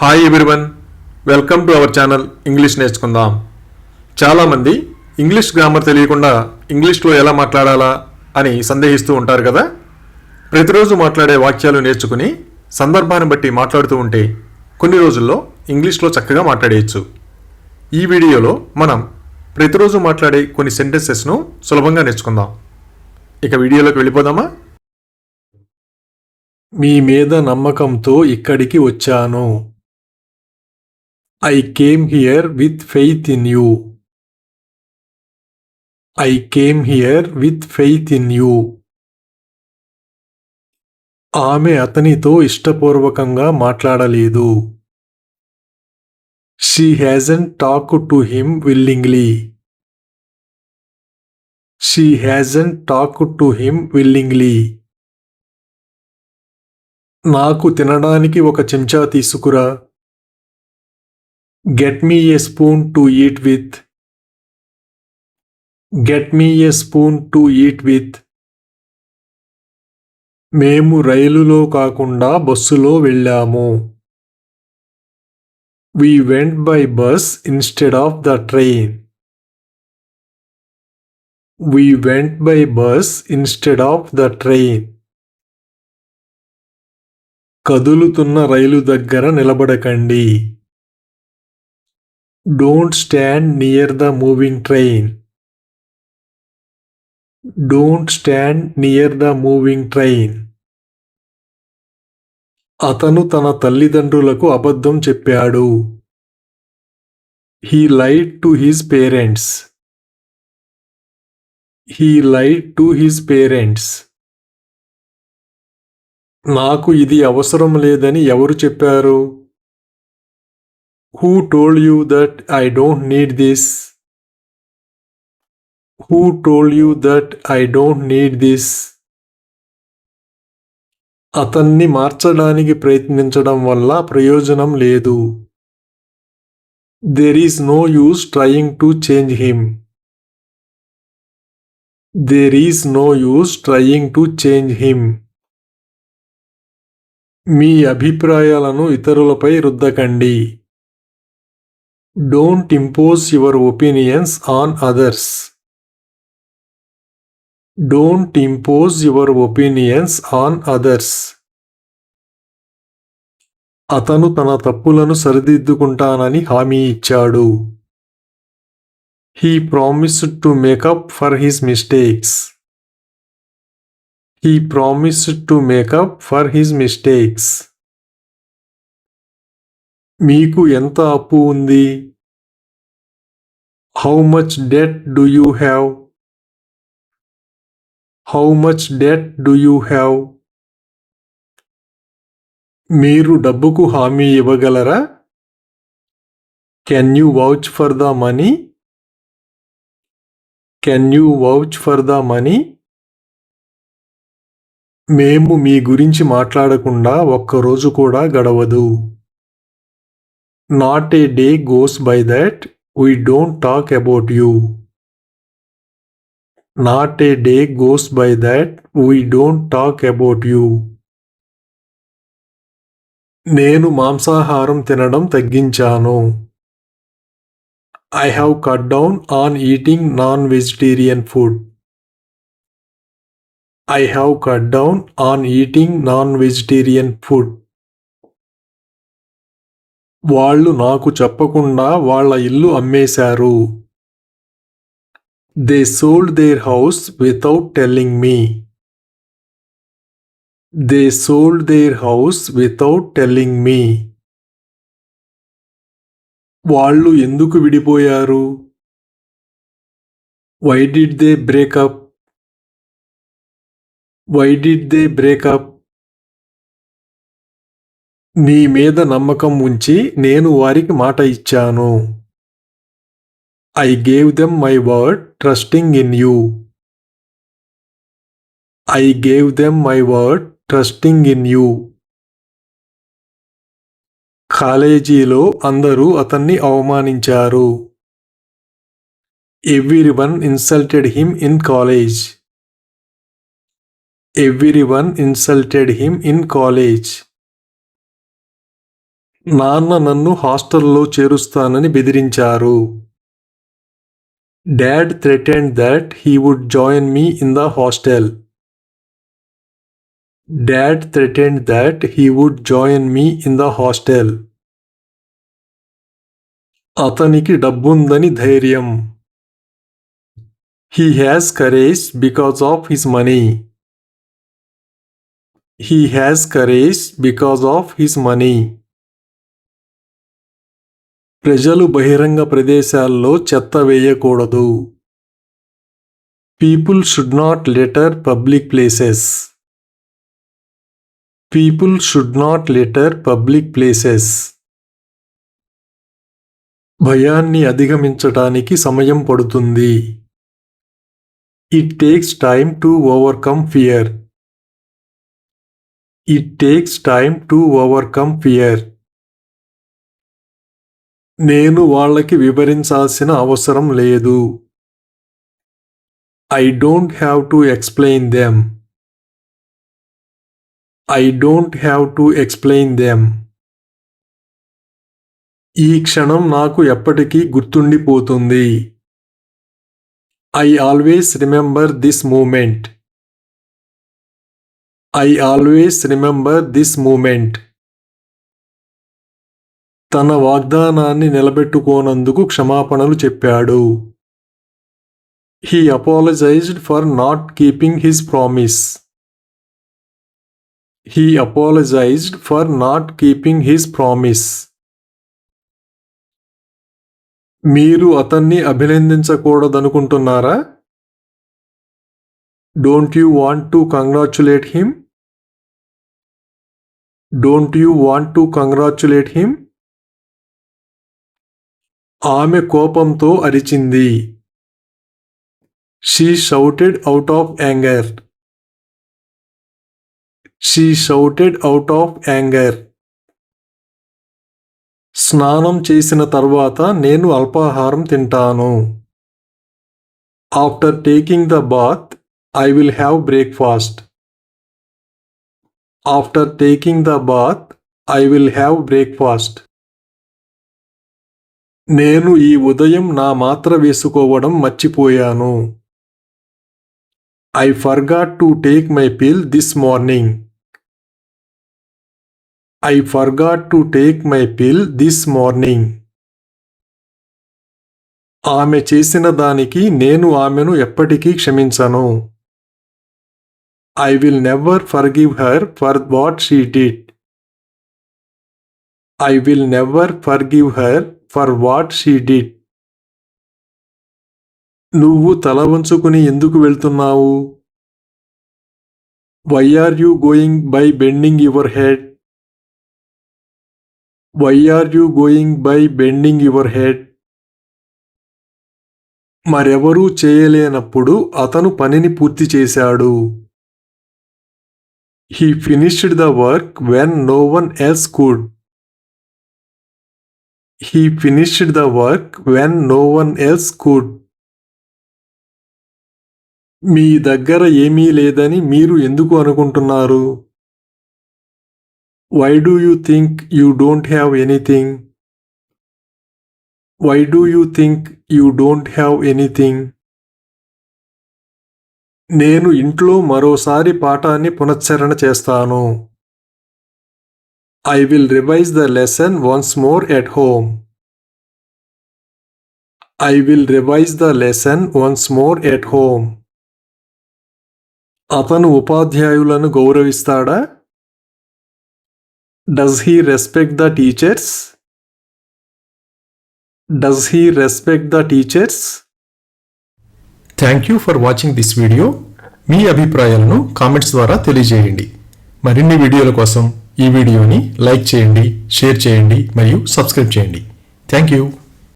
Hi everyone, welcome to our channel English నేర్చుకుందాం. చాలామంది English grammar తెలియకుండా ఇంగ్లీష్లో ఎలా మాట్లాడాలా అని సందేహిస్తూ ఉంటారు కదా. ప్రతిరోజు మాట్లాడే వాక్యాలు నేర్చుకుని సందర్భాన్ని బట్టి మాట్లాడుతూ ఉంటే కొన్ని రోజుల్లో ఇంగ్లీష్లో చక్కగా మాట్లాడేయచ్చు. ఈ వీడియోలో మనం ప్రతిరోజు మాట్లాడే కొన్ని సెంటెన్సెస్ను సులభంగా నేర్చుకుందాం. ఇక వీడియోలోకి వెళ్ళిపోదామా? మీ మీద నమ్మకంతో ఇక్కడికి వచ్చాను. I came here with faith in you. I came here with faith in you. ఆమె అతనితో ఇష్టపూర్వకంగా మాట్లాడలేదు. She hasn't talked to him willingly. She hasn't talked to him willingly. నాకు తినడానికి ఒక చెంచా తీసుకురా. Get me a spoon to eat with. Get me a spoon to eat with. మేము రైలులో కాకుండా బస్సులో వెళ్ళాము. We went by bus instead of the train. We went by bus instead of the train. కదులుతున్న రైలు దగ్గర నిలబడకండి. Don't stand near the moving train. Don't stand near the moving train. అతను తన తల్లిదండ్రులకు అబద్ధం చెప్పాడు. He lied to his parents. He lied to his parents. నాకు ఇది అవసరం లేదని ఎవరు చెప్పారు? Who told you that I don't need this? Who told you that I don't need this? అతన్ని మార్చడానికి ప్రయత్నించడం వల్ల ప్రయోజనం లేదు. There is no use trying to change him. There is no use trying to change him. మీ అభిప్రాయాలను ఇతరులపై రుద్దకండి. Don't impose your opinions on others. Don't impose your opinions on others. అతను తన తప్పులను సరిదిద్దుకుంటానని హామీ ఇచ్చాడు. He promised to make up for his mistakes. He promised to make up for his mistakes. మీకు ఎంత అప్పు ఉంది? How much debt do you have? How much debt do you have? మీరు డబ్బుకు హామీ ఇవ్వగలరా? Can you vouch for the money? Can you vouch for the money? మేము మీ గురించి మాట్లాడకుండా ఒక్కరోజు కూడా గడవదు. Not a day goes by that we don't talk about you. Not a day goes by that we don't talk about you. నేను మాంసాహారం తినడం తగ్గించాను. I have cut down on eating non-vegetarian food. I have cut down on eating non-vegetarian food. వాళ్ళు నాకు చెప్పకుండా వాళ్ళ ఇల్లు అమ్మేశారు. They sold their house without telling me. They sold their house without telling me. వాళ్ళు ఎందుకు విడిపోయారు? Why did they break up? Why did they break up? నీ మీద నమ్మకం ఉంచి నేను వారికి మాట ఇచ్చాను. I gave them my word trusting in you. I gave them my word trusting in you. కాలేజీలో అందరూ అతన్ని అవమానించారు. Everyone insulted him in college. Everyone insulted him in college. నాన్న నన్ను హాస్టల్లో చేరుస్తానని బెదిరించారు. Dad threatened that he would join me in the hostel. Dad threatened that he would join me in the hostel. అతనికి డబ్బుందని ధైర్యం. He has courage because of his money. He has courage because of his money. ప్రజలు బహిరంగ ప్రదేశాల్లో చెత్త వేయకూడదు. People should not litter public places. People should not litter public places. భయాన్ని అధిగమించటానికి సమయం పడుతుంది. It takes time to overcome fear. It takes time to overcome fear. నేను వాళ్ళకి వివరించాల్సిన అవసరం లేదు. I don't have to explain them. I don't have to explain them. ఈ క్షణం నాకు ఎప్పటికీ గుర్తుండిపోతుంది. I always remember this moment. I always remember this moment. తన వాగ్దానాన్ని నిలబెట్టుకోనందుకు క్షమాపణలు చెప్పాడు. He apologized for not keeping his promise. He apologized for not keeping his promise. మీరు అతన్ని అభినందించకూడదనుకుంటున్నారా? Don't you want to congratulate him? Don't you want to congratulate him? ఆమె కోపంతో అరిచింది. She shouted out of anger. She shouted out of anger. స్నానం చేసిన తర్వాత నేను అల్పాహారం తింటాను. After taking the bath, I will have breakfast. After taking the bath, I will have breakfast. నేను ఈ ఉదయం నా మాత్ర వేసుకోవడం మర్చిపోయాను. I forgot to take my pill this morning. I forgot to take my pill this morning. ఆమె చేసిన దానికి నేను ఆమెను ఎప్పటికీ క్షమించను. I will never forgive her for what she did. I will never forgive her for what she did. నువ్వు తల వంచుకుని ఎందుకు వెళ్తున్నావు? Why are you going by bending your head? Why are you going by bending your head? మరెవరూ చేయలేనప్పుడు అతను పనిని పూర్తి చేశాడు. He finished the work when no one else could. He finished the work when no one else could. మీ దగ్గర ఏమీ లేదని మీరు ఎందుకు అనుకుంటున్నారు? Why do you think you don't have anything? Why do you think you don't have anything? నేను ఇంట్లో మరోసారి పాఠాన్ని పునశ్చరణ చేస్తాను. I will revise the lesson once more at home. I will revise the lesson once more at home. అతను ఉపాధ్యాయులను గౌరవిస్తాడా? Does he respect the teachers? Does he respect the teachers? Thank you for watching this video. మీ అభిప్రాయాలను comments ద్వారా తెలియజేయండి. మరిన్ని వీడియోల కోసం ఈ వీడియోని లైక్ చేయండి, షేర్ చేయండి మరియు సబ్స్క్రైబ్ చేయండి. Thank you.